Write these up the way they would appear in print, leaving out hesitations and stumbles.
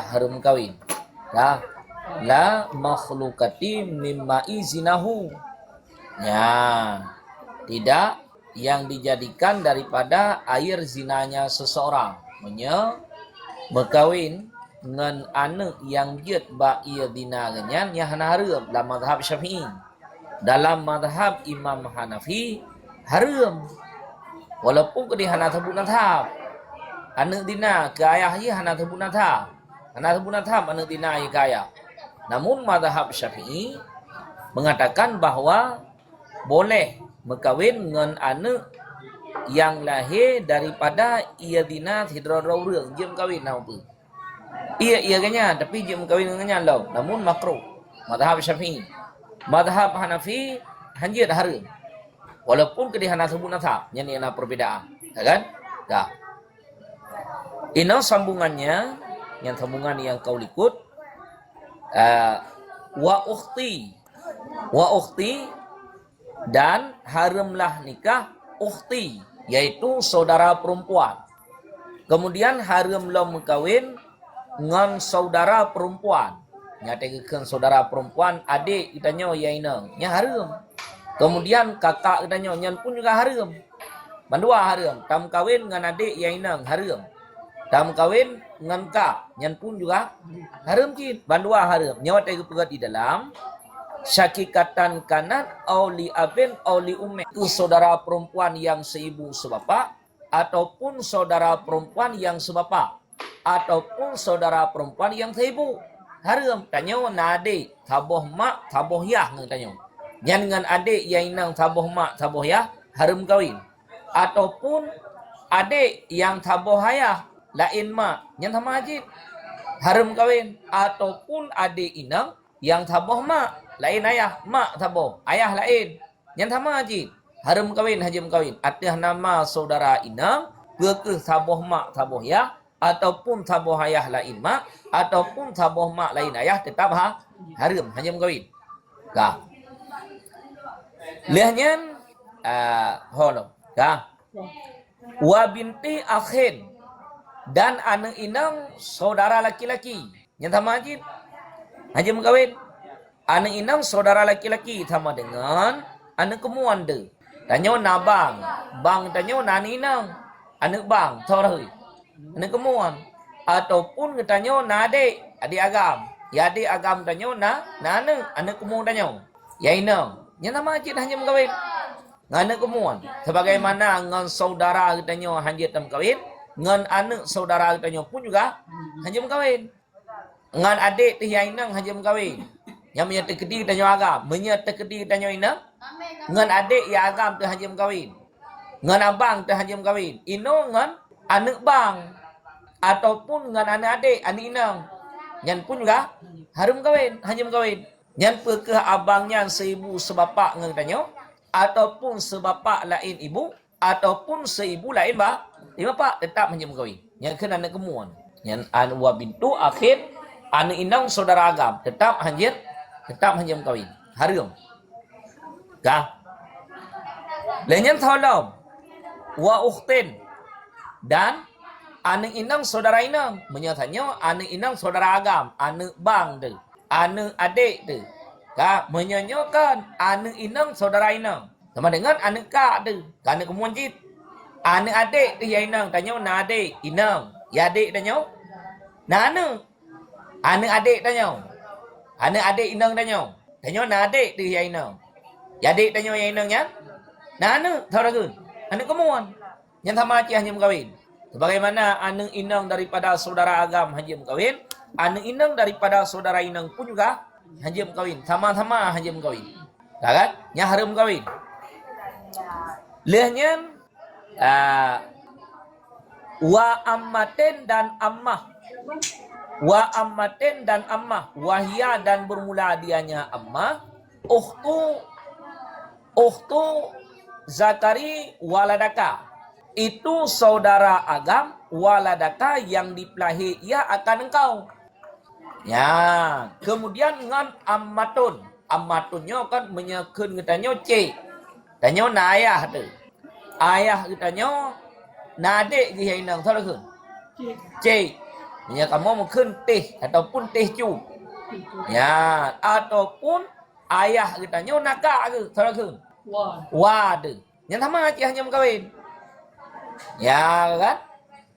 haram kawin. Dah. La makhlukati mimma izinahu. Ya, tidak yang dijadikan daripada air zinanya seseorang. Berkawin dengan anak yang jet ba ia dina ganyan yang haram dalam mazhab Syafi'i. Dalam mazhab Imam Hanafi haram. Walaupun ke di hana sebut nazhab. Anak dina ke ayah ia hana sebut nazhab. Hana sebut nazhab anak dina ia ke ayah. Namun mazhab Syafi'i mengatakan bahawa boleh berkahwin dengan anak yang lahir daripada ia dina tidak rauh dia berkahwin apa. Ia kanya tapi dia berkahwin dengannya law. Namun makruh. Mazhab Syafi'i. Mazhab Hanafi hanjir haram. Walaupun ke di hana sebut nazhab, yang ini perbedaan. Ya kan? Dah. Ini sambungannya, yang sambungan yang kau ikut. Wa ukhti dan haramlah nikah ukhti, yaitu saudara perempuan. Kemudian haramlah berkahwin dengan saudara perempuan. Nyatakan saudara perempuan adik kitanya yaina, nya haram. Kemudian kakak kitanya nyan pun juga haram. Bandua haram. Tam kawin dengan adik yaina haram. Tam kawin dengan kak, nyan pun juga haram kin. Bandua haram. Nyawa tega pegat di dalam syakikatan kanat auli abin auli umme. Itu saudara perempuan yang seibu sebapa ataupun saudara perempuan yang sebapa ataupun saudara perempuan yang seibu. Haram. Tanya na adik taboh mak taboh yah tanya. Nyan dengan adik yang inang taboh mak taboh yah haram kawin. Ataupun adik yang taboh ayah lain mak yang sama ajib haram kawin. Ataupun adik inang yang taboh mak lain ayah mak taboh ayah lain yang sama ajib haram kawin hajim kawin. Atas nama saudara inang ke taboh mak taboh ayah ataupun taboh ayah lain mak ataupun taboh mak lain ayah tetap haram hajim kawin. Kah lihatnya hono kah wa binti akhin dan anak inang saudara laki-laki. Yang sama ajib haji berkahwin. Anak inang saudara laki-laki sama dengan anak kemuan de. Tanya na bang tanya na inang. Anak bang tahu anak kemuan. Ataupun tanya na adik agam. Ya adik agam tanya na anak kemuan tanya. Ya inang. Yang sama ajib haji berkahwin. Anak kemuan. Sebagaimana dengan saudara tanya haji berkahwin. Dengan anak saudara kitanya pun juga haji berkahwin. Dengan adik tu yang inang haji berkahwin. Yang menyertai kedi kitanya agam, menyertai kedi kitanya inang. Dengan adik yang agam tu haji berkahwin. Dengan abang tu haji berkahwin. Ino dengan anak bang ataupun dengan anak adik, anak inang. Yang pun juga harum berkahwin, haji berkahwin. Yang ke abangnya seibu sebapak dengan kitanya ataupun sebapak lain ibu ataupun seibu lain bapak tetap hanya berkahwin. Yang kena anak kemuan. Yang anwa bintu akhir anak inang saudara agam tetap hanya berkahwin. Haram. Kah? Lainnya tolong wa ukhtin dan anak inang saudara inang. Menyatanya anak inang saudara agam, anak bang tu, anak adik tu. Kah? Menyanyikan anak inang saudara inang. Sama dengan anak kak tu, anak kemuan cip. Anak adik tu yang inang tanya na adik inang. Ya adik tanya na anak adik tanya. Anak adik inang tanya. Tanya na adik tu yang inang. Ya adik tanya yang inangnya. Na tahu tak kun? Anak kemuan. Yang sama aja hanya berkahwin. Sebagaimana anak inang daripada saudara agam hanya berkahwin, anak inang daripada saudara inang pun juga hanya berkahwin. Sama-sama hanya berkahwin. Tak kan? Yang haram berkahwin. Lihatnya wa ammatin dan ammah. Wa ammatin dan ammah. Wahia dan bermula dianya ammah. Ukhtu zakari waladaka. Itu saudara agam waladaka yang dipelahir ia akan engkau. Ya, kemudian dengan ammatun. Ammatunnya kan menyekun katanya cik. Tanya na ayah tu. Ayah katanya na adik dia inang tahu ke? Cik. Nya kamu mungkin teh ataupun teh cu. Ya, ataupun ayah katanya nakak ke, saudara ke? Wad. Yang sama aja hanya kawin. Ya kan?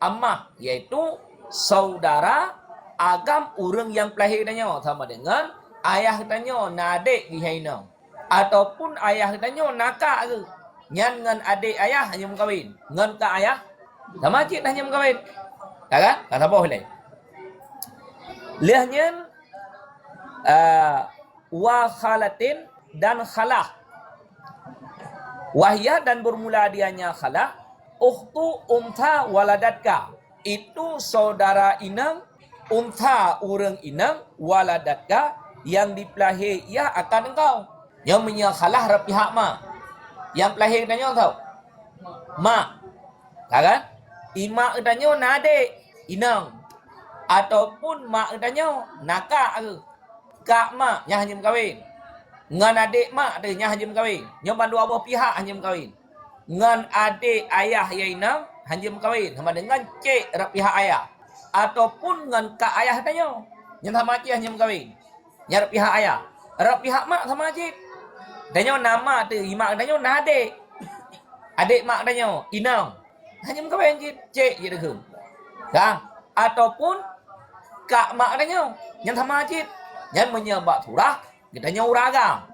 Ammah yaitu saudara agam orang yang pelahir katanya sama dengan ayah katanya nadik gihaina. Ataupun ayah katanya nakak ke. Nyan ngan adik ayah hanya kawin. Ngan ka ayah sama aja hanya kawin. Ya kan? Kata boleh. Lihatnya wa khalatin dan khalah. Wahya dan bermula dianya khalah. Ukhtu untha waladatka. Itu saudara inang. Untha orang inang. Waladatka. Yang dipelahir ia akan engkau. Yang punya khalah pihak ma. Yang pelahir katanya tahu? Ma. Kan? Ima katanya nadik. Inang. Ataupun mak katanya nakak ke. Kak mak yang hanya kawin. Ngan adik mak ada yang hanya kawin. Yang bandu abah pihak hanya kawin. Ngan adik ayah yang inang hanya kawin. Sama dengan cik pihak ayah. Ataupun ngan kak ayah katanya. Yang sama cik hanya kawin. Yang pihak ayah. Pihak mak sama cik. Katanya nama tu. Imak katanya nadik. Adik mak katanya inang. Hanya kawin cik je dekum. Kan? Ataupun kak mak katanya yang sama cip yang menyebab surah katanya uragam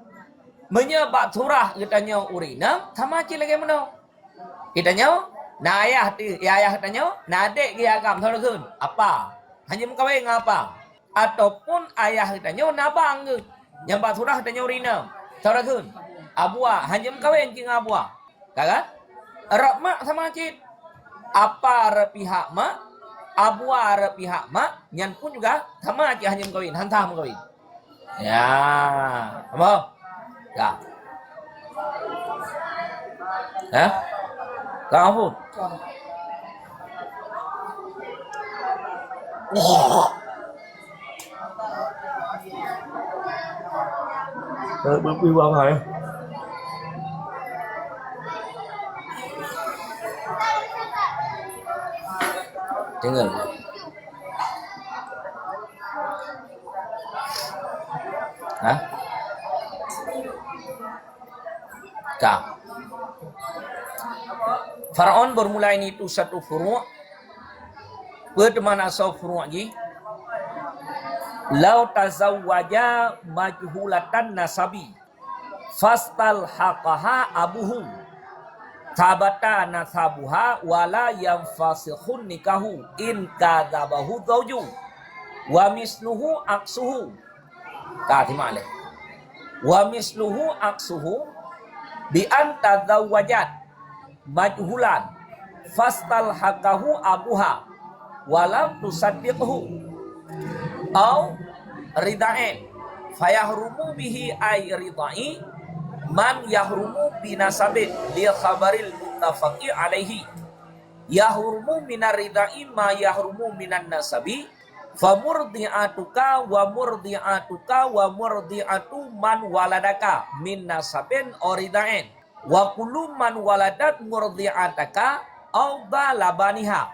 menyebab surah katanya urina sama cip lagi mana katanya na ayah katanya na adik dia agam tahu kan apa hanya mengkawin ngapa ataupun ayah katanya na bang yang bak surah katanya urina tahu kan abua hanya mengkawin ke abua kan rak mak sama cip apa pihak mak abua pihak mak nyan pun juga sama aja hanya mengkawin hantar mengkawin ya apa ya kamu berpiwang hai dengar Kak Faraon bermula ini itu satu furu' berteman asal furu' lagi lau tazawwaja majhulatan nasabi fastal haqaha abuhu tabata nasabuha wala yang fasikhun nikahu in kadzabahu zawju wa misluhu aksuhu katimale wa misluhu aksuhu bi an tazawwajat majhulan fastal haqahu abuha walam tusaddiqhu au rida'in fayahrumu bihi ay ridai man yahrumu binasabin li khabaril muttafaqi alaihi yahrumu minar ridai ma yahrumu minan nasabi famurdi'atuka wa murdi'atuka wa murdi'atu man waladaka min nasabin oridain wa kullu man waladat murdi'ataka au balabaniha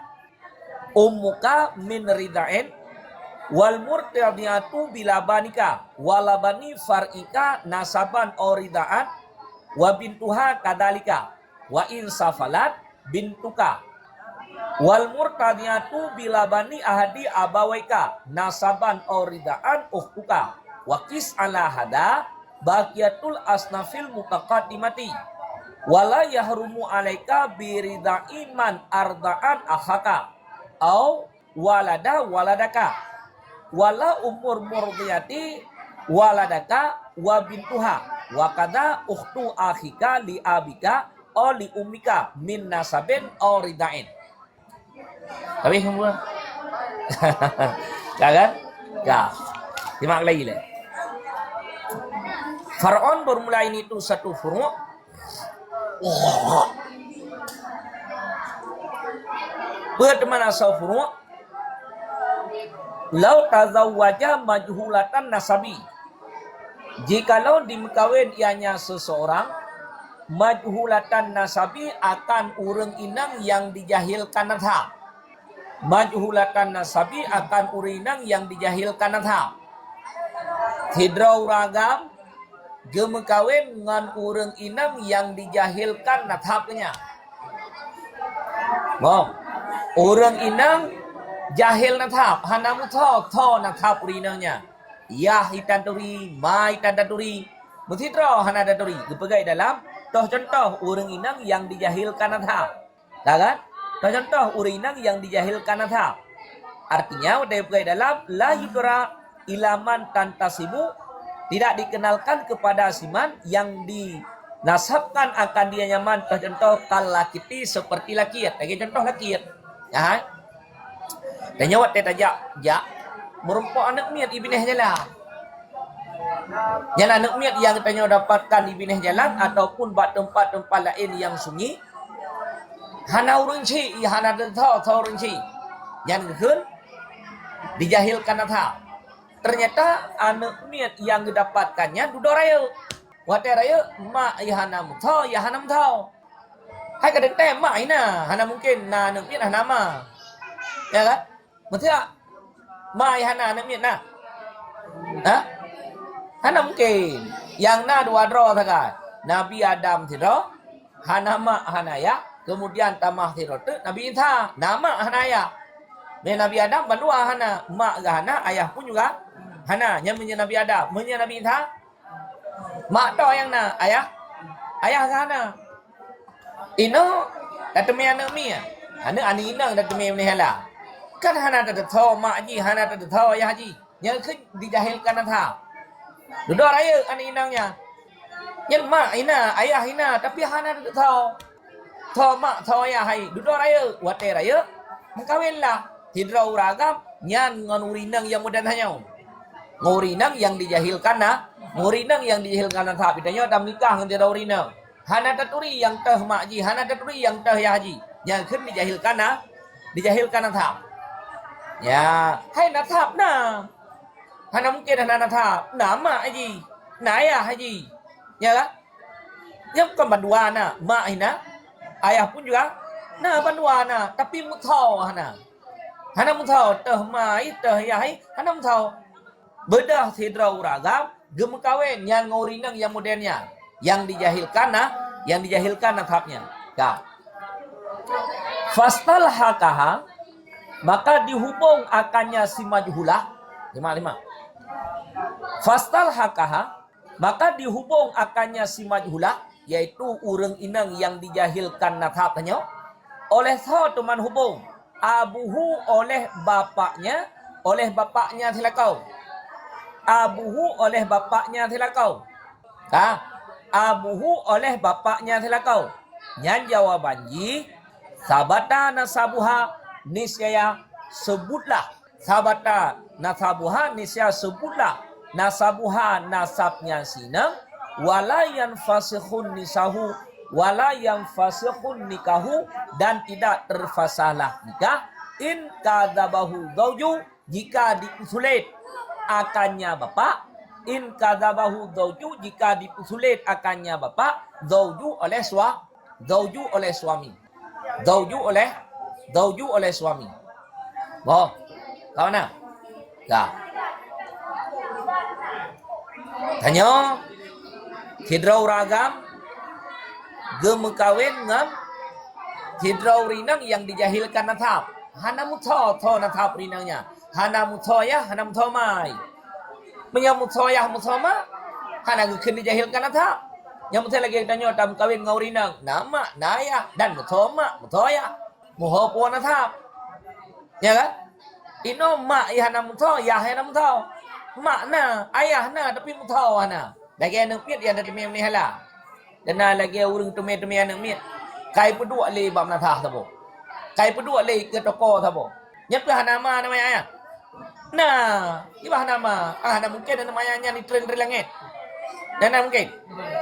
ummuka min ridain wal murdi'atu bilabanika walabani far'ika nasaban oridaan wa bintuha kadalika wa in safalat bintuka wal murtadiyatu bilabani ahadi abawaika nasaban oridaan ukhtuka wa qis ala hada baqiyatul asnafil mutaqaddimati wala yahrumu alaika birida iman ardaan akhaka au waladaka wala umur murdiyati waladaka wa bintuha wa kada ukhtu akhika li abika o li ummika min nasabin o ridain. Tapi semua kan? Ya. Simak lagi lah. Faraon bermula ini itu satu furu' berteman asal furu' lau tazawwaja majhulatan nasabi jikalau dimkawin ianya seseorang majhulatan nasabi akan urang inang yang dijahilkan nasab majhulatan nasabi akan urinang yang dijahilkan nasab. Hidrau ragam gemekawin ngan urang inang yang dijahilkan nasabnya. Mau urang inang jahil nasab, hanamu tho nasab urinangnya. Ya hitan turi, ma hitan turi. Mutidro hana turi. Gepegai dalam toh contoh urang inang yang dijahilkan nasab. Dah kan? Toh contoh urang inang yang dijahilkan nasab. Artinya gepegai dalam la yudra ilaman tantasibu, tidak dikenalkan kepada siman yang dinasabkan akan dia nyaman. Toh contoh kal lakiti seperti lakiat. Lagi contoh lakiat. Ya. Dan nyawat dia tajak, ya, merempok anak miat ibinah jalan. Yang anak miat yang tanya dapatkan ibinah jalan ataupun buat tempat-tempat lain yang sunyi. Hana urunci, hana tahu urunci. Yang gekun, dijahilkan atau. Ternyata anak miat yang didapatkannya duduk raya. Wate raya, mak ihana mutau, ihana mutau. Hai kadang tem mak ina, hana mungkin na anak miat hana ma. Ya kan? Betul tak? Ma ihana anak miat na. Ha? Hana mungkin. Yang na dua dro sakai. Nabi Adam tidak, hana mak hana ya. Kemudian tamah tidak tu Nabi Isa, nama hana ya. Nabi Adam berdua hana, mak hana, ayah pun juga hana. Yang Nabi Adam, Nabi Isa, mak tahu yang na, ayah hana. Ino datemi anak mia. Anak ani inang datemi ni hala. Kan hana tak tahu mak ji, hana tak tahu ayah ji. Yang ke dijahilkan atau. Duduk raya anak inangnya. Yang mak ina, ayah ina, tapi hana tak tahu. Tahu mak tahu ayah hai. Duduk raya, wate raya, mengkawinlah. Hidrau ragam, nyan ngan urinang yang mudah hanya. Ngurinang yang dijahilkan na, ngurinang yang dijahilkan na sahabat. Tanya dalam nikah dengan hidrau urinang. Hana taturi yang teh makji, hana taturi yang teh yaji. Yang kan dijahilkan na, dijahilkan na sahabat. Ya, hai na sahabat na. Hana mungkin hana na sahabat. Nama haji, naya haji. Ya kan? Yang kan berdua na, mak ina, ayah pun juga, na berdua na, tapi mutau hana. Hana mutau, teh mai, teh yahai, hana mutau. Bedah hidrau ragam, gemekawin yang ngurinang yang modernnya. Yang dijahilkan nasabnya. Ya. Fastal hakaha, maka dihubung akannya si majhulah. 55. Fastal hakaha, maka dihubung akannya si majhulah, yaitu urang inang yang dijahilkan nasabnya oleh teman hubung. Abuhu oleh bapaknya tilakau. Abuhu oleh bapaknya tilakau. Abuhu oleh bapaknya tilakau. Nyan jawaban ji, sabata nasabuha niscaya sebutlah. Sabata nasabuha niscaya sebutlah. Nasabuha nasabnya sinang. Wala yang fasikhun nisahu. Wala yang fasikhun nikahu. Dan tidak terfasalah nikah. In kadzabahu zawju, jika diusulit akannya bapak. In kadzabahu zawju, jika diusulit akannya bapak. Zawju oleh suami. Zawju oleh suami. Boh, tahu na? Ya. Tanya, hidrau ragam, gemekawin ngam, hidrau rinang yang dijahilkan nasab. Hana mutho nasab rinangnya. Hana mutho ya, hana mutho mai. Menyamutho ya, mutho ma, hana gekhen dijahilkan nasab. Yang mutho lagi tanya, tam kawin ngau rinang. Nama, naya, dan mutho ma, mutho ya. Muho po nasab. Ya kan? Ino mak ya hana mutho, ya hana mutho. Mak na, ayah na, tapi mutho hana. Lagi anak miat yang ada temem ni hala. Dan lagi urang temem anak miat. Kai pedua le bab natah tabo. Kai pedua le ke toko tabo. Nyapa nama ayah. Nah, iba nama. Hana mungkin nama ayahnya ni tren langit. Dan mungkin.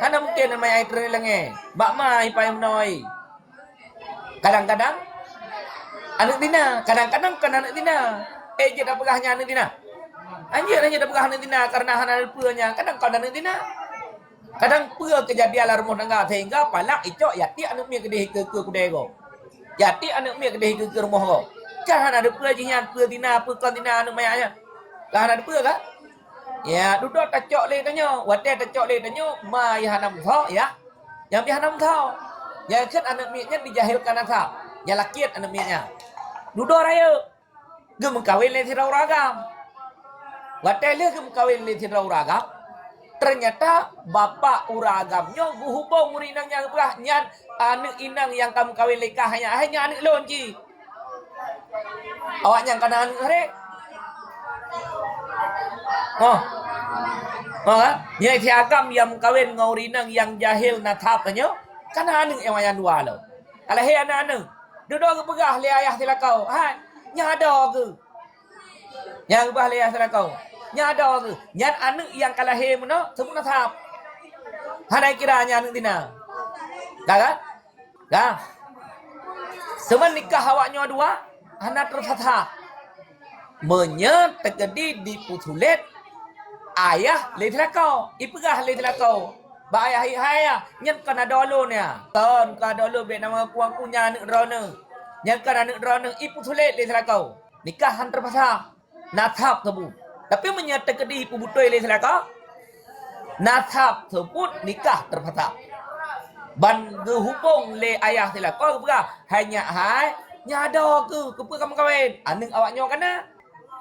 Hana mungkin nama ayah tren langit. Bak mai pai menoi. Kadang-kadang anak dina, kadang-kadang kan anak dina. Je dah pegahnya anak dina. Anjir dah pegah anak dina karena hana puanya. Kadang-kadang anak dina. Kadang pua kejadian lah rumah tangga sehingga palak icok yati anak mia kedih ke kudai go. Yati anak mia kedih ke rumah go. Kan ada pua jihan pua tina pua kon tina anu mayanya. Lah ada pua ka? Ya, duduk tak cok le tanyo, wate tak cok le tanyo, ma ya hanam tho ya. Yang hanam tho. Ya kan anak minya dijahilkan atau ya lakiat anak minya. Duduk raya. Gem kawin le tirau ragam. Wate le gem kawin le tirau ragam. Ternyata bapak uragamnya guhubung urinangnya berah nyan anak inang yang kamu kawin lekah hanya anak lonji. Awak yang kana anak hari. Oh kan? Nyai tiagam yang kawin ngaurinang yang jahil natap kanyo. Kana anak yang wayan dua lo. Kalau he anak duduk ke pegah le ayah tilakau. Hai, nyada ke? Yang pegah le ayah tilakau. Nyada ke? Nyan anak yang kalah he mana? Semua natap. Hadai kira nyan anak tina. Kan? Kan? Semen nikah awaknya dua, anak terfatah. Menyet terjadi di putulet ayah le tilakau. Ipegah le tilakau. Ba ayah ayah nyen kana dolo nya. Ton ka dolo be nama puang punya anak drone. Nyen kana anak drone iputulet le tilakau. Nikahan terfatah. Natap tebu. Tapi menyatakan di ibu butoi le selaka natap tersebut nikah terpatah. Ban gehubung le ayah selaka ke hanya hai nyada ke kamu kawin. Aning awaknya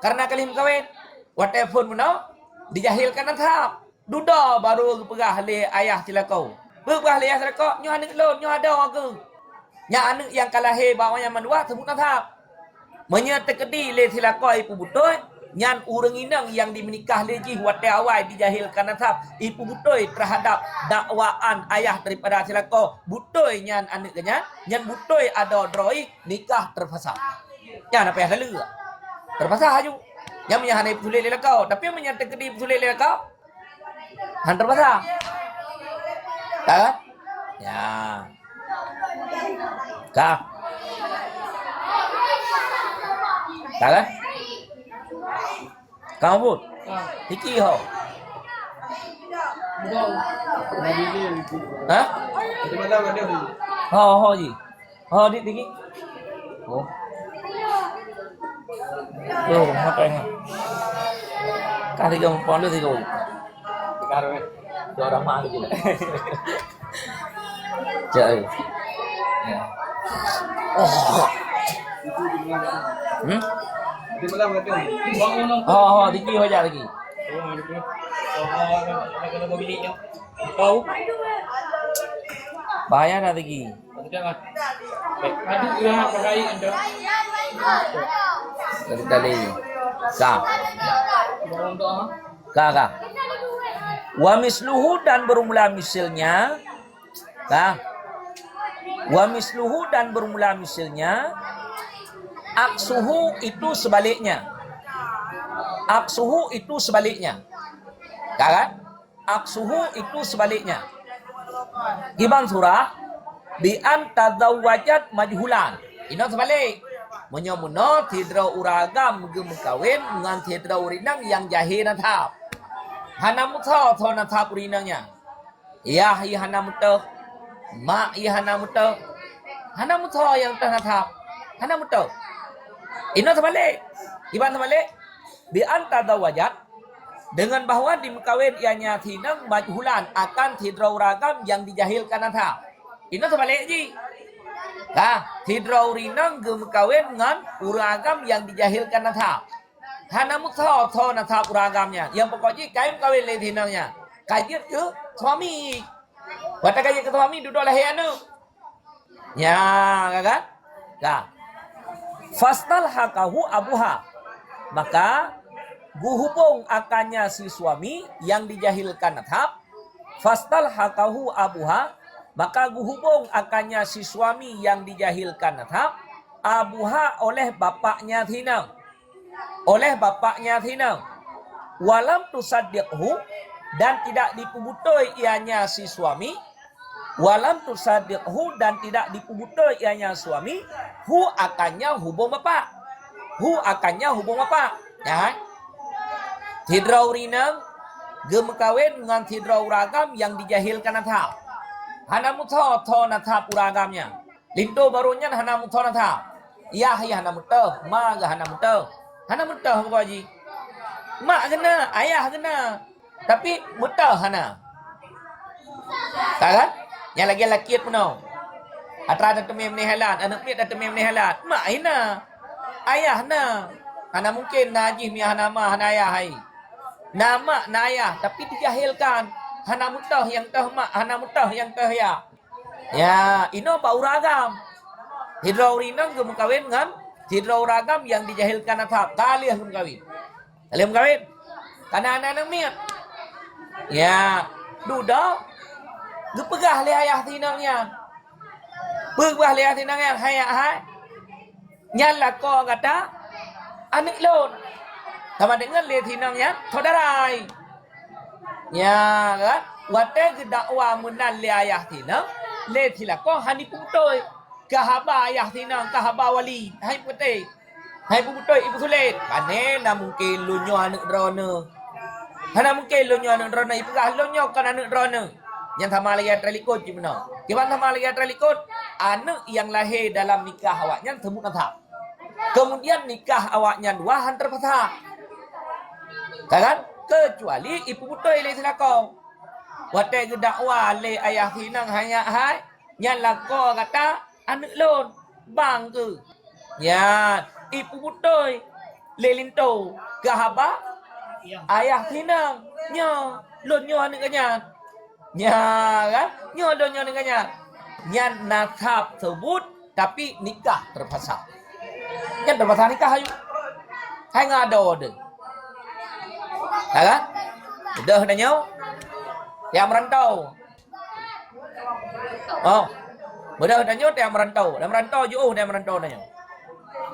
karena kali kawin. Whatever mana dijahilkan natap. Duda baru pegah le ayah selaka. Pegah le ayah selaka nyo aning lon nyo ada ke. Nya aning yang kalah he bawanya mandua tersebut natap. Menyatakan di le selaka ibu butoi nyan urang inang yang dimenikah leji wate awai dijahilkan natap ibu butoi terhadap dakwaan ayah daripada silako butoi nyan anak kenya nyan butoi ada droi nikah terfasah nyan apa yang lalu terfasah aju yang menyahani pulih lelakau tapi yang menyatakan di pulih lelakau han terfasah kan ya kah kan kamu pun? Tiki ho. Hah? Ho ji. Ho di tiki. Oh. Yo, apa yang? Kali kamu pon lu tiga. Sekarang ni, orang mana je? Jai. Oh. Tinggi aja lagi. Bahaya dah lagi. Kali. Kak. Wa misluhu dan bermula misalnya. Wa misluhu dan bermula misalnya. Aksuhu itu sebaliknya. Aksuhu itu sebaliknya. Kan? Aksuhu itu sebaliknya. Gimana surah? Bi an tazawwajat majhulan. Ini sebalik. Menyomuno tidra uragam gemkawin dengan tidra urinang yang jahil natap. Hanamuto to natap urinangnya. Ya hanamuto. Ma hanamuto. Hanamuto yang natap. Hanamuto. Ini terbalik. Gimana terbalik? Bi anta wajat dengan bahwa di mekawin ianya tinang majhulan akan tidrau ragam yang dijahilkan natap. Ini terbalik ji. Tidrau rinang gemekawin dengan uragam yang dijahilkan natap. Hana mutho to natap uragamnya. Yang pokoknya kain kawin le tinangnya. Kajit ke suami. Wata kajit ke suami duduklah anu. Ya, kan? Fastal hakahu abuha. Maka guhubung akannya si suami yang dijahilkan natap. Fastal hakahu abuha. Maka guhubung akannya si suami yang dijahilkan natap. Abuha oleh bapaknya tinang. Oleh bapaknya tinang. Walam tusaddiqhu. Dan tidak dipubutoi ianya si suami. Walam tusaddiqhu dan tidak dipubutoi ianya suami. Hu akannya hubung bapak. Hu akannya hubung bapak. Ya. Tidrau rinang gemekawin dengan tidrau ragam yang dijahilkan natap. Hana mutho to natap uragamnya. Linto barunya hana mutho natap. Ya hana mutah, ma ga hana mutah. Hana mutah ko haji. Mak kena, ayah kena. Tapi mutah hana. Tak kan? Yang lagi laki pun no. Atra ada temem ni halat, anak ni ada temem ni halat. Mak hina. Ayah na. Hana mungkin najih mi hana ma hana ayah hai. Nama na ayah tapi dijahilkan. Hana mutah yang tah mak, hana mutah yang tah ya. Ya, ino bau ragam. Hidraurinang gem kawin kan? Hidrauragam yang dijahilkan atap. Talih gem kawin. Talih gem kawin. Karena anak-anak miat. Ya, duda. Gepegah le ayah tinangnya. Pegah le ayah tinangnya hayak hai. Nyala ko kata anak lon. Sama dengan le tinangnya saudarai. Ya kan? Wate ke dakwa menan le ayah tinang. Le tilako hani putoi. Kahaba ayah tinang, kahaba wali. Hai putih. Hai putoi ibu sulit. Kane na mungkin lunyo anak drone. Hana mungkin lunyo anak drone. Ibu kah lunyo kan anak drone. Yang sama lagi tralikot je benar. Kiban sama lagi tralikot. Anak yang lahir dalam nikah awaknya temu natap. Kemudian nikah awaknya dua hantar patah. Kan? Kecuali ibu putoi le silako. Wate ke dakwa le ayah hinang hanya hai. Yang lako kata anak lon bang ke. Ya, ibu putoi le linto kahaba ayah hinang nya lon nyo anak kanya. Ya kan? Nyo lon nyo anak kanya. Yang nakap sebut tapi nikah terpasang. Yang terpasang nikah ayu. Hai ngado de. Kan? Udah nyo. Yang merantau. Oh. Mudah nyo yang merantau. Yang merantau jauh yang merantau nyo.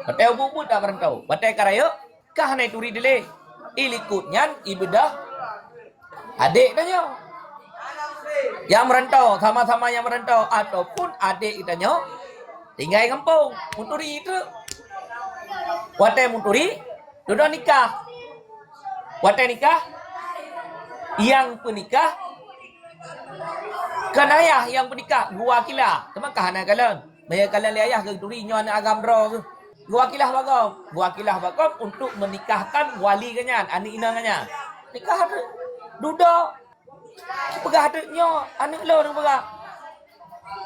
Batai bubut tak merantau. Batai karaya kah naik turi dile. Ilikutnya ibadah adik nyo. Yang merantau sama-sama yang merantau ataupun adik kita nyo tinggal di kampung. Munturi itu. Batai munturi duduk nikah. Batai nikah. Yang penikah kan ayah yang penikah gua kilah temakah anak kalian bayar kalian le ayah ke turi nyo anak agam dro ke gua kilah bagom untuk menikahkan wali kanyan anak ina kanyan nikah ada duda pegah ada nyo anak lon pegah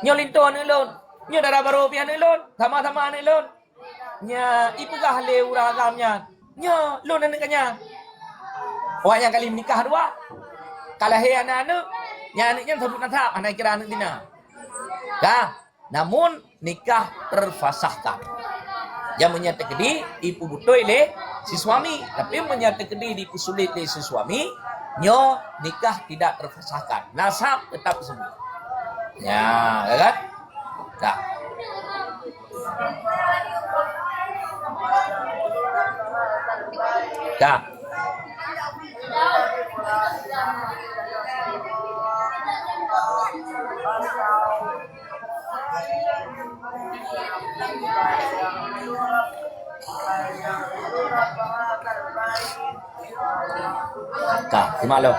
nyo linto anak lon nyo darah baru pi anak lon sama-sama anak lon nya ipegah le uragamnya nyo lon anak kanyan wak yang kali menikah dua kalau he anak-anak yang anaknya sebut natap, anak kira anak dina. Dah, namun nikah terfasahkan. Yang menyatakan di ibu butoi le si suami, tapi menyatakan di sulit le si suami, nyo nikah tidak terfasahkan. Nasab tetap sebut. Ya, kan? Dah. Dah. Kak, simak lo.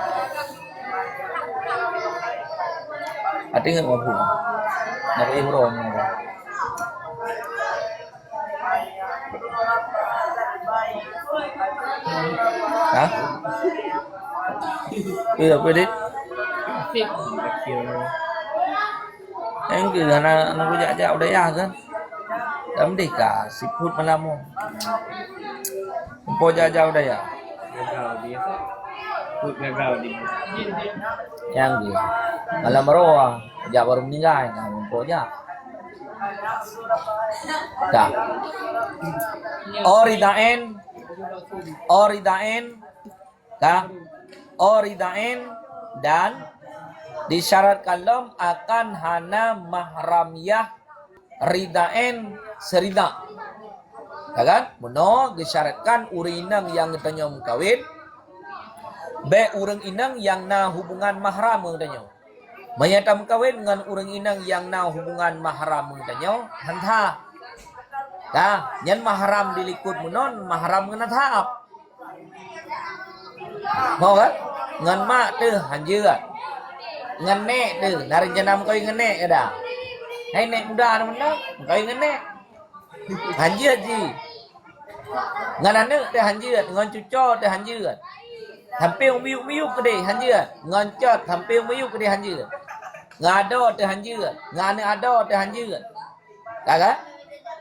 Ada nggak mampu? Nak ihrom nggak? Hah? Iya, pedit. Yang ke anak bujak udah ya kan? Dah merdeka, siput malamu. Empo jauh dah ya. Yang ke malam meroa, jak baru meninggal, empo jak. Dah. Oridaen, dah. Oridaen dan disyaratkan lom akan hana mahramiyah ridaen serida. Kan? Mono disyaratkan urang inang yang katanya mengkawin be urang inang yang na hubungan mahram katanya. Menyata mengkawin dengan urang inang yang na hubungan mahram katanya hantha. Dah, nyan mahram dilikut monon mahram ngana thap. Mau kan? Ngan mak tu hanjir. Ngan nek tu, dari jenam kau ngan nek ada. Hai nek muda mana? Kau ngan nek. Hanjut ji. Ngan anak teh hanjut, ngan cucu teh hanjut. Hampir miuk-miuk ke deh hanjut. Ngan cot hampir miuk ke deh hanjut. Ngado teh hanjut, ngane ado teh hanjut. Kagak?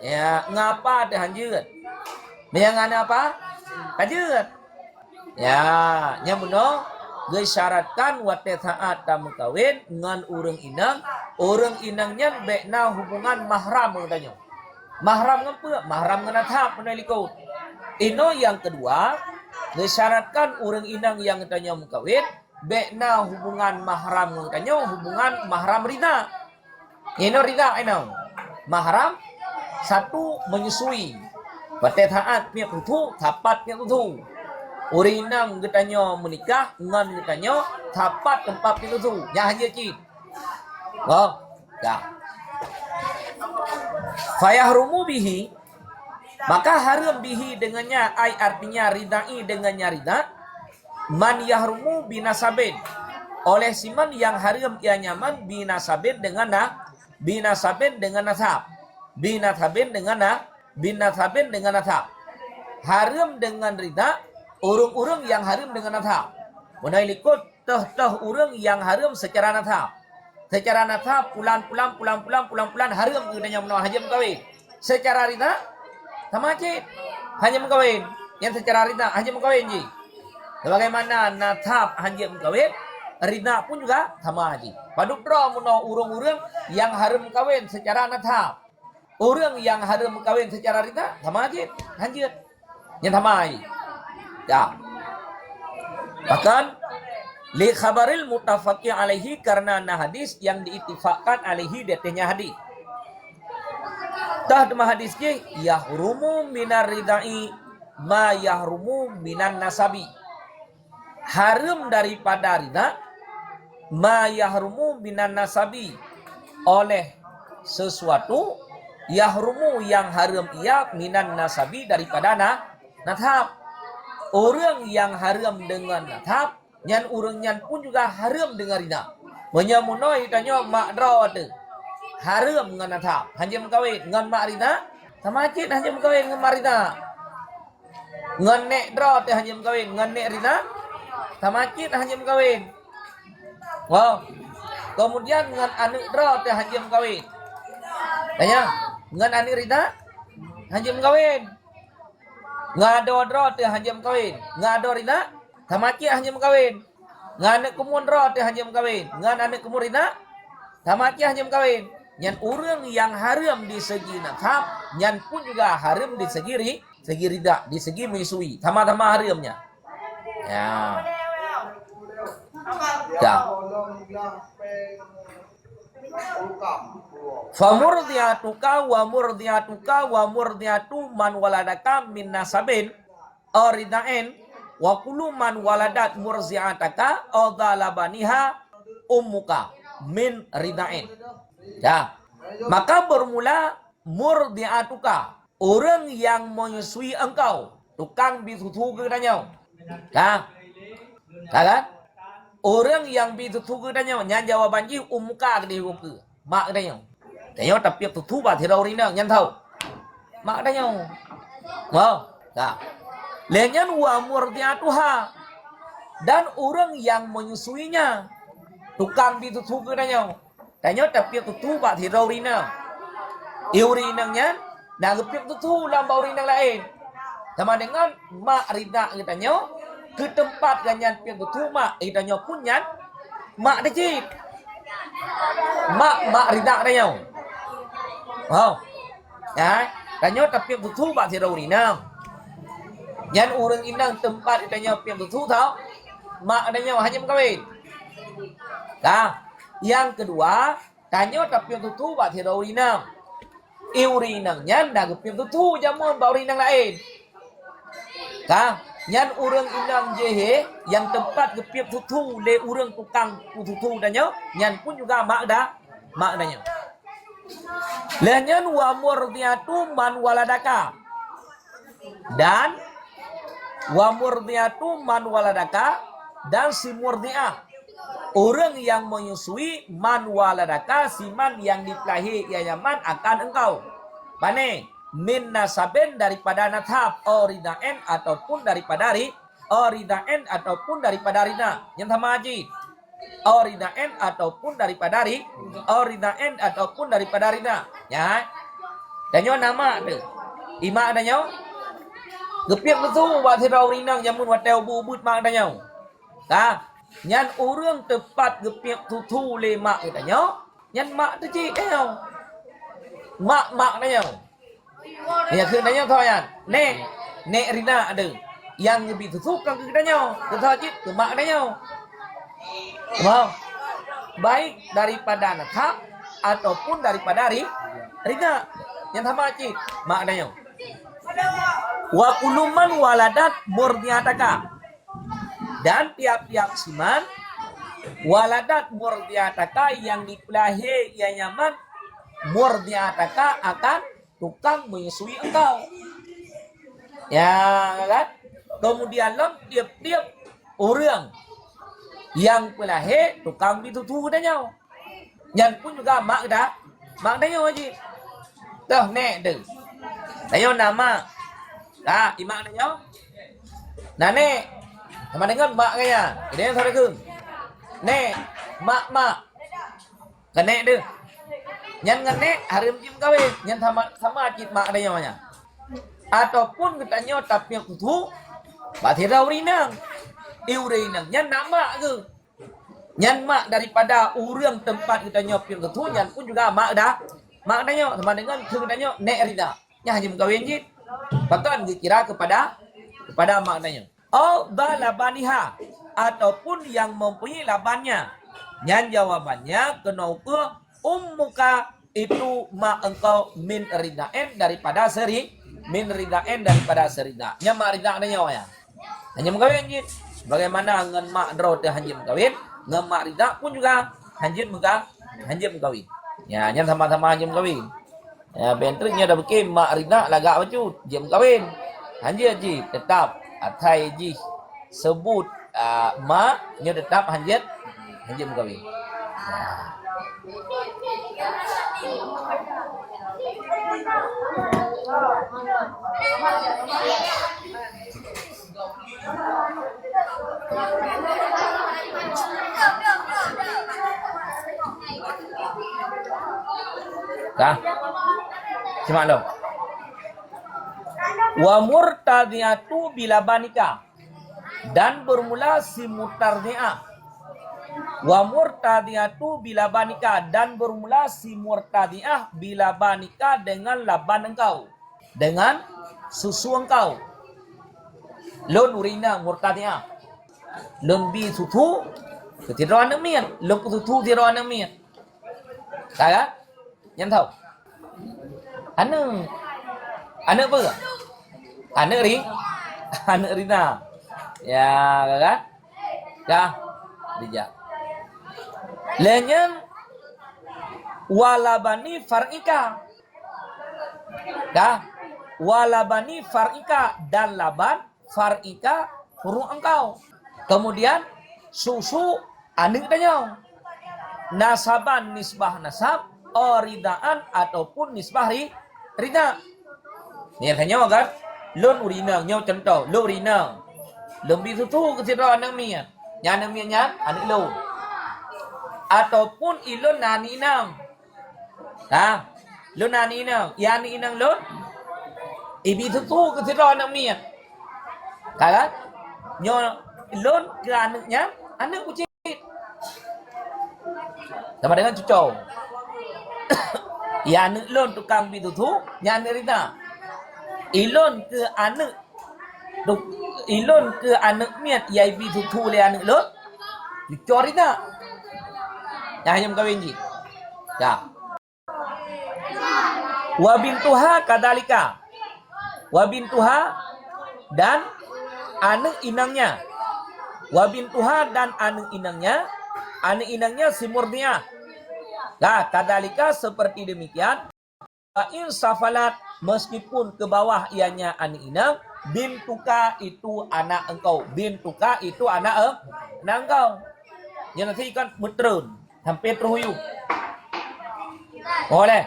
Ya, ngapa teh hanjut? Yang ngane apa? Hanjut. Ya, nya muno gesyaratkan wate taat tamu kawin ngan urang inangnya bekna hubungan mahram katanya. Mahram ngapa? Mahram nganatap menalikau. Ino yang kedua, gesyaratkan urang inang yang katanya mukawin bekna hubungan mahram katanya hubungan mahram rida. Ino rida ino. Mahram satu menyusui. Wate taat nya tutu, tapat nya tutu. Urang inang katanya menikah ngan katanya tapat tempat itu. Ya hanya cik. Oh, ya. Fayahrumu bihi, maka haram bihi dengannya, ay artinya ridai dengannya rida, man yahrumu binasabin, oleh siman yang haram ia nyaman binasabin dengan binasabin dengan nasab, binasabin dengan nasab, haram dengan rida, urung-urung yang haram dengan nasab, menailikut teh urung yang haram secara nasab. Secara nasab pulan haram gunanya menawar hajam kawin. Secara rida sama aja hanya mengkawin. Yang secara rida hanya mengkawin ji. Sebagaimana nasab hanya mengkawin, rida pun juga sama aja. Paduk dro menawar urung-urung yang haram kawin secara nasab. Urung yang haram kawin secara rida sama aja. Hanya yang sama aja. Ya. Bahkan li khabaril mutafaqi alaihi karena hadis yang diittifaqkan alaihi detenya hadis. Tah dema hadis ge yahrumu minar ridai ma yahrumu minan nasabi. Haram daripada rida ma yahrumu minan nasabi. Oleh sesuatu yahrumu yang haram ia minan nasabi daripada nasab. Orang yang haram dengan nasab nyan urang nyan pun juga haram dengan rida. Menyamunoi tanya mak dra tu. Haram dengan nasab. Hanya mengkawin dengan mak rida. Sama cik hanya mengkawin dengan mak rida. Ngan nek dra tu hanya mengkawin dengan nek rida. Sama cik hanya mengkawin. Wow. Kemudian dengan anak dra tu hanya mengkawin. Tanya, dengan anak rida hanya mengkawin. Ngado dra tu hanya mengkawin. Ngado rida tamaki hanya mengkawin. Nganek kumun ro teh hanya mengkawin. Nganek kumur rida tamaki hanya mengkawin. Nyan urang yang haram di segi nasab, nyan pun juga haram di segi rida, di segi menyusui. Sama-sama haramnya. Ya. Ya. Famurdiatuka wa murdiatu man waladaka min nasabin oridain wa kullu man waladat murzi'ataka adalabaniha ummuka min ridain. Ya. Maka bermula murdi'atuka, orang yang menyusui engkau, tukang bitutu kepadanya. Ya. Kan? Orang yang bitutu kepadanya, nyan jawaban ji ummuka ke dia ke. Mak katanya. Tanya tapi tutu ba thirau rina nyan tahu. Mak katanya. Wow. Ya. Lenyan wa murdiatuha, dan orang yang menyusuinya, tukang bitutu kepadanya. Tanya tapi tutu ba thirau rina. Iurinangnya na gepip tutu lambau rinang lain. Sama dengan mak rida katanya ke tempat ganyan piang tutu mak katanya punyan mak dicit. Mak rida katanya. Wow. Ya, tanya tapi tutu ba thirau rina. Yan urang inang tempat katanya piang tutu tau. Mak katanya hanya mengkawin. Nah, yang kedua, tanya tapi tutu ba thirau rina. Iurinangnya na gepip tutu jamun ba urinang lain. Ka, nyan urang inang jehe yang tempat gepip tutu le urang tukang tutu danyo, nyan pun juga mak danya. Lanyan wa murdiatu man waladaka. Dan wa murdiatu man waladaka, dan si murdiah, orang yang menyusui man waladaka, si man yang dikelahi ia nyaman akan engkau. Pane, min nasaben daripada nasab, oridaen ataupun daripada oridaen ataupun daripada rina. Yang sama haji. Oridaen ataupun daripada oridaen ataupun daripada rina. Ya. Danyo nama tu. Ima danyo. Gepiak betul buat tirau rinang jamun watel bubut mak danyo. Ta. Nyan urang tepat gepiak tutu le mak danyo. Nyan mak tu cik danyo. Mak danyo. Ya ke danyo thôi ya. Nek rina ada. Yang lebih tutu kan ke danyo. Ke thôi cik ke mak danyo. Wow. Baik daripada nasab ataupun daripada rina. Yang sama cik mak danyo. Wa kuluman waladat murdiataka. Dan tiap-tiap siman waladat murdiataka yang dipelahi yang nyaman murdiataka akan tukang menyusui engkau. Ya kan? Kemudian tiap-tiap orang yang pelahi tukang ditutu danyo. Yang pun juga mak danyo haji. Tuh nek tu. Danyo nama. Dah, imak danyo. Nah nek, sama dengan mak kaya. Dia saudara ke? Nek, mak. Kenek tu. Yang ngenek harim jim kawin. Yang sama cik mak danyo nya. Ataupun katanya tapi yang kutu, batira urinang. Urinang. Yang nama ke? Yang mak daripada urang tempat katanya piang kutu, yang pun juga mak dah. Mak danyo sama dengan katanya nek rida. Yang hajim kawin jit. Bahkan dikira kepada maknanya. Oh balabaniha ataupun yang mempunyai labannya. Yang jawabannya kena ke ummuka itu mak engkau min ridaen daripada serida. Nya mak rida nanya ya. Hanya mengkawin jin. Bagaimana ngan mak dro teh hanya mengkawin, ngan mak rida pun juga hanya mengkawin. Ya, nya sama-sama hanya mengkawin. Ya, bentriknya dah bikin mak rina lagak baju jam kawin. Hanjir ji tetap atai ji sebut mak nya tetap hanjir kawin. Kah? Cuma lo. Wa murtadiyatu bila banika. Dan bermula si murtadiah. Wa murtadiyatu bila banika. Dan bermula si murtadiah bila banika dengan laban engkau. Dengan susu engkau. Lon urina murtadiah. Lon bi susu. Ketiru anamian. Lon susu tiru anamian. Kaya? Yang tahu? Anak apa? Anak Rina. Ya, kan? Kah? Dijak. Lenyan walabani far'ika. Kah? Walabani far'ika dan laban far'ika huruf engkau. Kemudian susu anak danyo. Nasaban nisbah nasab, oridaan ataupun nisbah rida. Ni tanya kan? Lon urina nyau contoh, lo urina. Lebih susu ke sira anak mia. Nya anak mia nya anak lo. Ataupun ilon nani inang. Ha? Lo nani inang, ya ni inang lo. Ibi susu ke sira anak mia. Kan? Nyo lon ke anaknya, anak kucing. Sama dengan cucau. Ya anak lon tukang bitutu, nya anak rida. Ilon ke anak miat ya bitutu le anak lon. Cucau rida. Ya hanya kawin ji. Ya. Wa bintuha kadalika. Wa bintuha dan anak inangnya. Wa bintuha dan anak inangnya. Anak inangnya si murdiah. Nah, kadalika seperti demikian. In safalat meskipun ke bawah ianya anak inang, bintuka itu anak engkau. Bintuka itu anak engkau. Yang nanti kan metrun, hampir terhuyung. Boleh.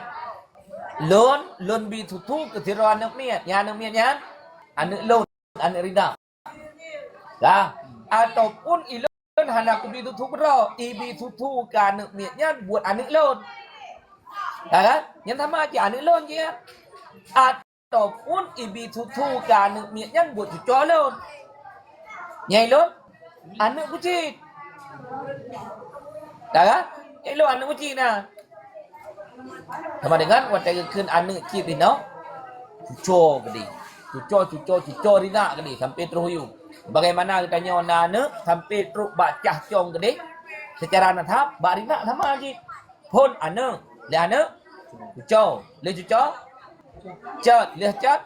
lon bi tutu ketira anak miat yan anak lon anak rida dah ataupun ilon hana ku bi tutu bro ibi tutu ka anak miat yan buat anak lon kan yang sama aja anak lon je ataupun ibi tutu ka anak miat yan buat cucu lon nyai lon anak kucing kan ilon anak kucing nah sama dengan watakan anak kit ni no cucu gede cucu rina gede sampai terhuyung bagaimana katanya anak sampai teruk bacah cong gede secara natap bak rina sama aja pun anak le anak cucu le cucu chat le chat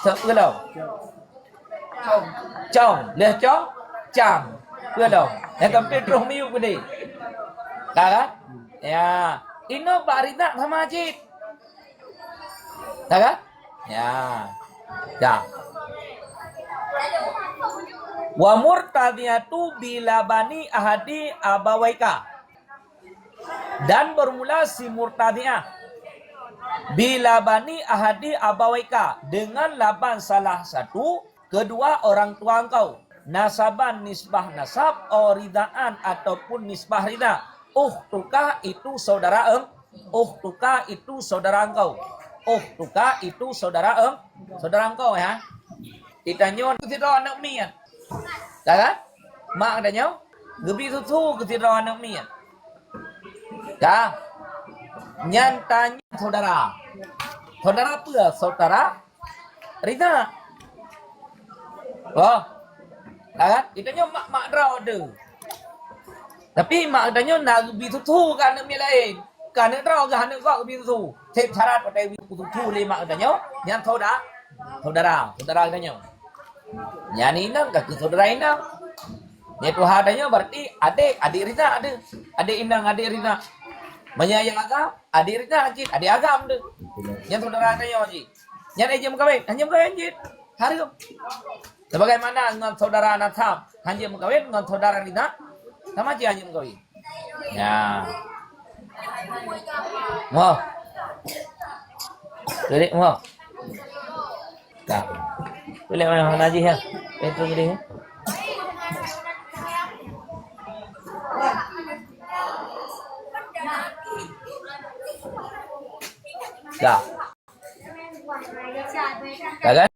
sợ đâu chong le chong cham đâu yang sampai terhuyung gede kan ya ino barina sama aja kan ya wa murtadiyatu bila bani ahadi abawaika dan bermula si murtadiyah bila bani ahadi abawaika dengan laban salah satu kedua orang tua engkau nasaban nisbah nasab ridaan ataupun nisbah rida tukah itu saudara tukah itu saudara engkau tukah itu saudara engkau ya ditanya ketira anak mian kan mak katanya gebi tutu ketira anak mian dah nyantanya saudara apa saudara rida kan ditanya mak draw ada tapi mak katanya nak bi tutu kan anak mian lain kan anak draw kan anak kau bi tutu sep syarat pada bi tutu le mak katanya yang saudara katanya yang inang kaki saudara inang itu hadanya berarti adik rina ada adik inang adik rina menyayang agam adik rina anjit adik agam tu yang saudara katanya anjit yang ejam kawin hanya kawin anjit harum sebagaimana dengan saudara nasab hanya kawin dengan saudara rina sama aja hanya kawin ya mau jadi mau tak boleh orang haji ya itu gede ya dah kan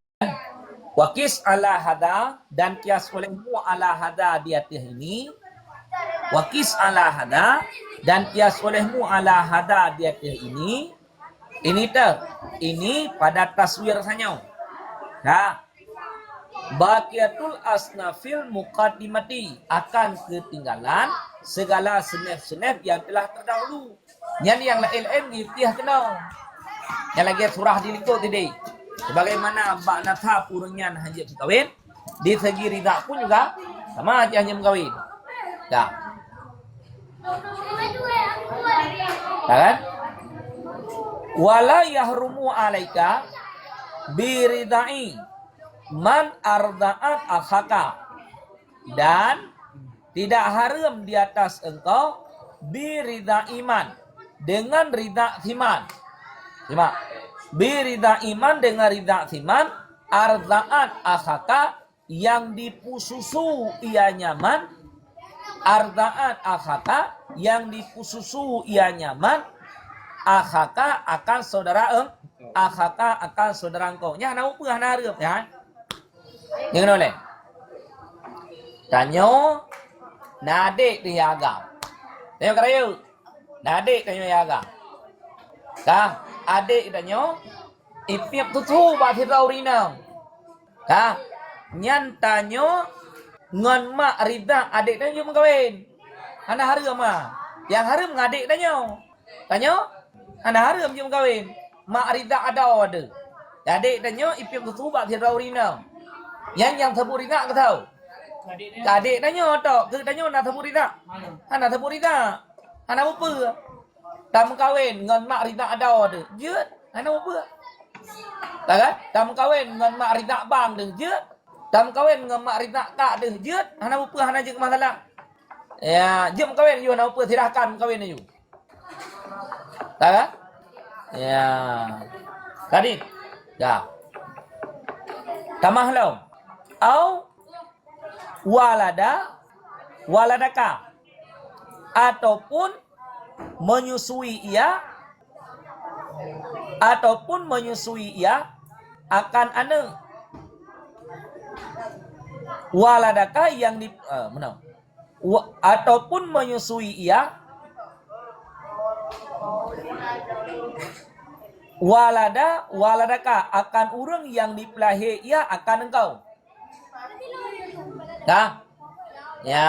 wakis ala hada dan kias olehmu ala hada di atas ini wakis ala hada dan kias olehmu ala hada di atas ini pada taswir saja nah baqiyatul asnafil muqaddimati akan ketinggalan segala senef-senef yang telah terdahulu yang lain gitiah kenal yang lagi surah dilikut tadi sebagaimana bak natha purunyan hanya kawin di segi rida pun juga sama aja hanya kawin dah kan wala yahrumu alaika biridai man arda'at akhaka dan tidak haram di atas engkau birida iman dengan rida thiman birida iman dengan rida thiman arda'at akhaka yang dipususu ia nyaman arda'at akhaka yang dipususu ia nyaman akhaka akan saudara engkau nya nau peuh na reup ya yang noleh tanyo nade di agam tanyo karayu nade tanyo agam ka adik tanyo ipiap tutu ba thirau rinam ka nyan tanyo ngon mak rida adik tanyo mengkawin ana hareum yang hareum ngadik tanyo ana hareum jum kawin mak rida ada adik tanyo ipiap tutu ba thirau rinam yang thabu rida ke tahu adik tanyo tok ke tanyo na thabu rida ana thabu rida ana apa tam kawin ngon mak rida ada jeut ana apa tak kan tam kawin ngon mak rida bang de jeut tam kawin ngon mak rida kak de jeut ana apa ana jeung masalah ya jem kawin you ana apa silahkan kawin you tak kan Ya. Kadit. Ya. Tamah lau. Au waladaka ataupun menyusui ia akan anak waladaka yang di ataupun menyusui ia waladaka akan urang yang dipelahir ia akan engkau. Dah? Ya.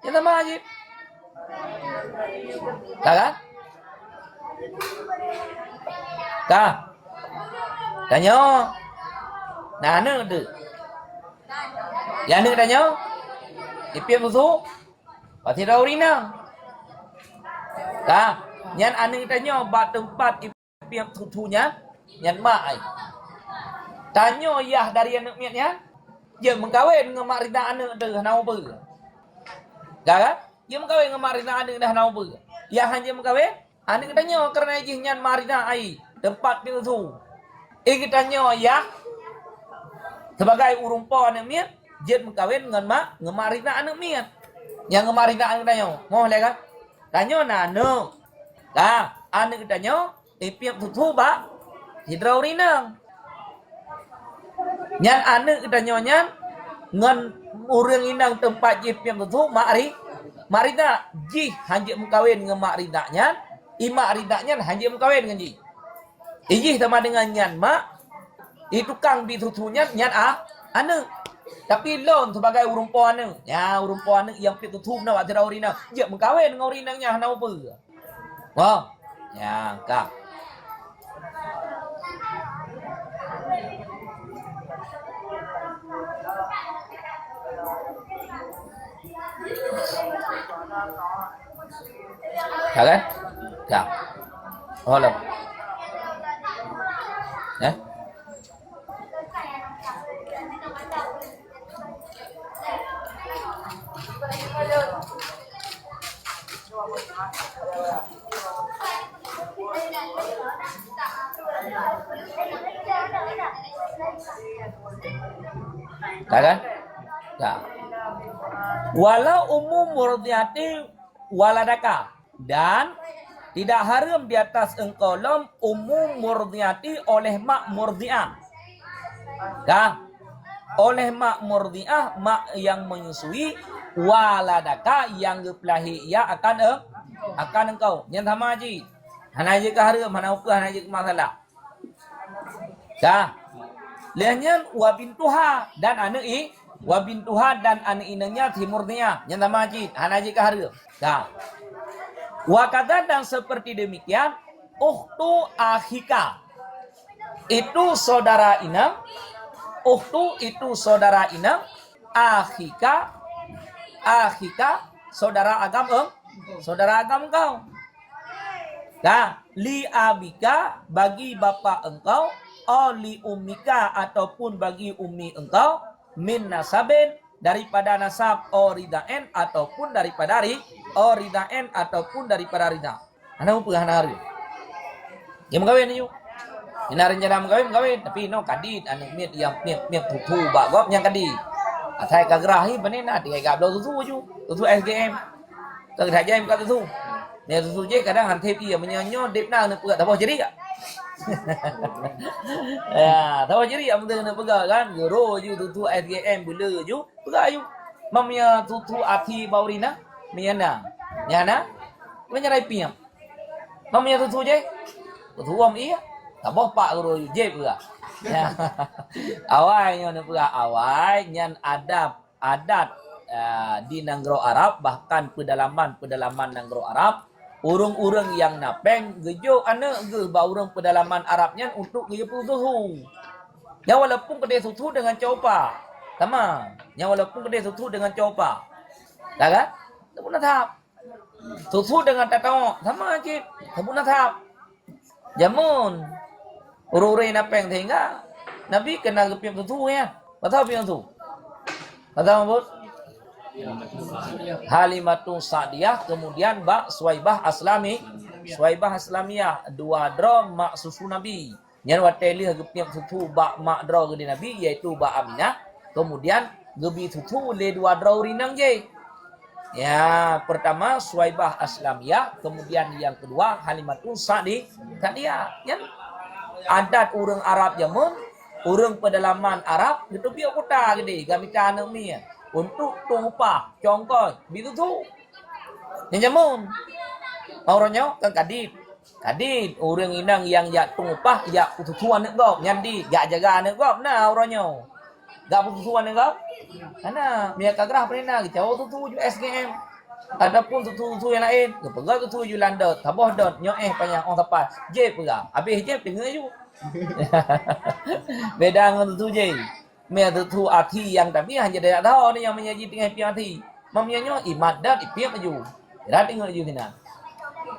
Kita majid. Dah kan? Dah. Tanya. Nah, anak tu. Yang anak tanya. Ipiap tu. Pasti tahu rina. Dah. Yang anak tanya bat tempat ipiap tutunya. Yang mak ai. Tanya yah dari anak miatnya. Dia mengkawin dengan mak rina anak tu dah apa? Dah kan? Dia mengkawin dengan mak rina anak dah apa? Yang hanya mengkawin anak tanya kerana jihnya mak rina ai tempat itu. Kita tanya ya sebagai urumpa anak miat, dia mengkawin dengan mak rina anak miat. Yang mak rina anak tanya, mau lihat kan? Tanya anak. Dah, anak tanya, ipiap tutu ba hidrau rina. Nyan anak tanya ngan urang inang tempat ipiap tutu mak rina ji hanya mengkawin dengan mak rinanya, imak rinanya hanya mengkawin dengan ji. Iji sama dengan nyan mak, itu kang bitutunya nyan anak. Tapi lon sebagai urumpa anak. Ya, urumpa anak yang pitutum na waktu urina. Dia mengkawin dengan urinanya hana apa. Wah. Ya, kak. Ya kan? Ya. Oh, lo. Ya. Kan? Ya. Walau umum murdiati waladaka dan tidak haram di atas engkau lam umum murdiati oleh mak murdiah. Dah. Oleh mak murdiah, mak yang menyusui, waladaka yang gepelahi ia akan engkau. Yang sama haji. Hana haji ke haram, hana upah, hana haji ke masalah. Dah. Lihatnya wabintuha dan anak wabintuha dan anak inangnya timurnya. Yang sama haji, hana haji ke haram. Dah. Wakada dan seperti demikian, ukhtu akhika. Itu saudara inang. Ukhtu itu saudara inang. Akhika saudara agam engkau. Nah, li abika bagi bapa engkau, li ummika ataupun bagi ummi engkau, min nasabin daripada nasab oridaen ataupun daripada oridaen ataupun daripada rida. Ana upah hana hari. Dia mengkawin ni. Ina rencana mengkawin tapi no kadit anu miat yang miat tutu bagop yang kadit. Atai kagrahi benena tiga gablo tutu SGM. Kerja jam kat tutu. Ni tutu je kadang han tepi ya menyanyo depna nak pegat tahu jadi tak? Ya, tahu jadi am nak pegat kan? Guru ju tutu SGM bila ju pegat ju. Mamnya tutu ati baurina miana. Nyana menyerai piam. Mamnya tutu je. Tutu am iya. Taboh pak guru je pula. Awalnya nak pula awal nyan adat di negara Arab, bahkan pedalaman negara Arab, urang-urang yang napeng gejo anak ge ba urang pedalaman Arabnya untuk gejo tutu. Nya walaupun kedai tutu dengan copa. Sama. Nya walaupun kedai tutu dengan copa. Dah kan? Tak pun tahap. Tutu dengan tatau sama je. Tak pun tahap. Jamun urure napeng sehingga Nabi kena gepiap tutu ya. Tahu piang tu? Tahu apa? Halimatun Sa'diyah kemudian Suwaibah Aslami Suwaibah Islamiyah dua dra mak susu Nabi. Nyan wateli hagepiak susu bak mak dra gede Nabi yaitu bak Aminah. Kemudian gebi susu le dua dra urinang je. Ya, pertama Suwaibah Islamiyah, kemudian yang kedua Halimatun Sa'diyah. Yang adat orang Arab zaman, orang pedalaman Arab itu biar kota gede, gamita anak untuk tumpah, congkol, gitu tuh. Yang zaman orangnya kan kadit orang inang yang ya tumpah, ya putusuan negok, nyandi, gak jaga negok, nah orangnya. Gak putusuan negok. Karena minyak kagrah pernah kita tu SGM. Adapun tu yang lain, kepegal tu Yolanda, taboh dot nyoeh panjang orang tepat. Je pegang. Habis je tengah ju. Beda dengan tu je. Mia tu arti yang tapi hanya dia tahu ni yang menyaji tengah pi arti. Mamnya imat dat ipiak ju. Dah tengok ju kena.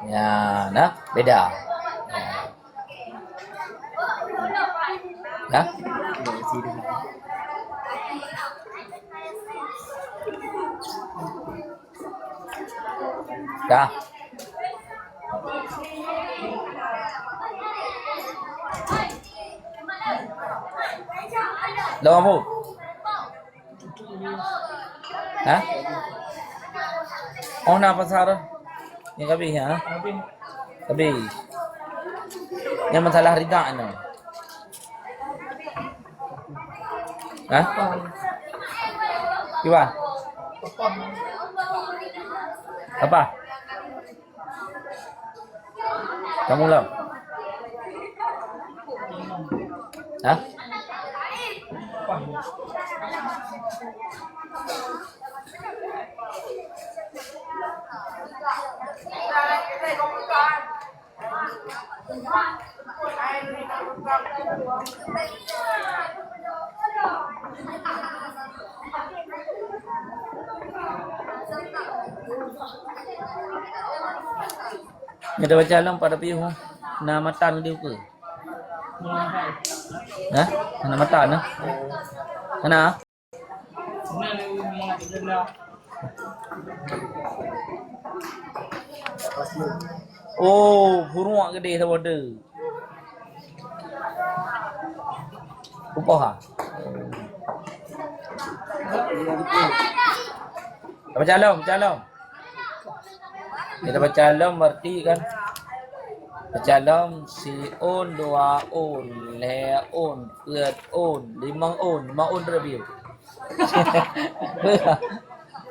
Ya, nah beda. Nah. Dah. Đâu không? Hả? Ông nào pasal đó? Yang kabi hả? Kabi. Yang masalah rida ni. Hah? Gimana? Apa? Kamu lah. Hah? Dia dah baca alam pada pihu. Na matan dia ke? Hah? Na matan nah. Kana? Oh, burung gede tu ada. Upah ha? Baca alam. Kita baca alam berarti kan baca alam si on, dua on, le on, keut on, limang on, maun review.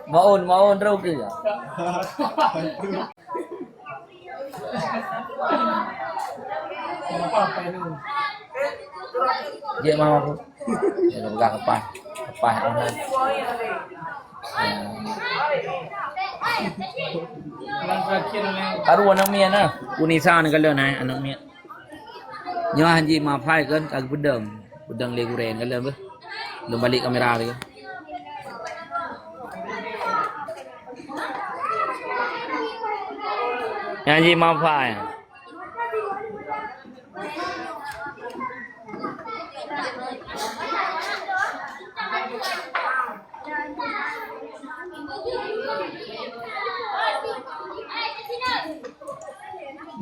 Maun review. Dia mau aku. Dia pegang kepas online. Aru anak mia na, Unisa ni kalau na anak mia. Nyo hanji ma phai kan kag bedang le guren kalau ber. Belum balik kamera lagi. Hanji ma phai.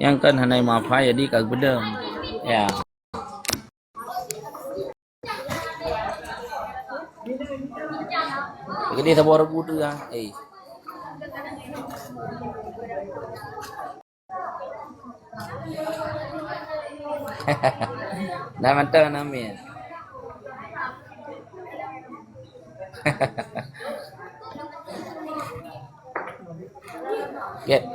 Yang kan hanai mafai jadi kag bedem. Ya. Gede sa bor budu ya. Dah mantap namanya. Get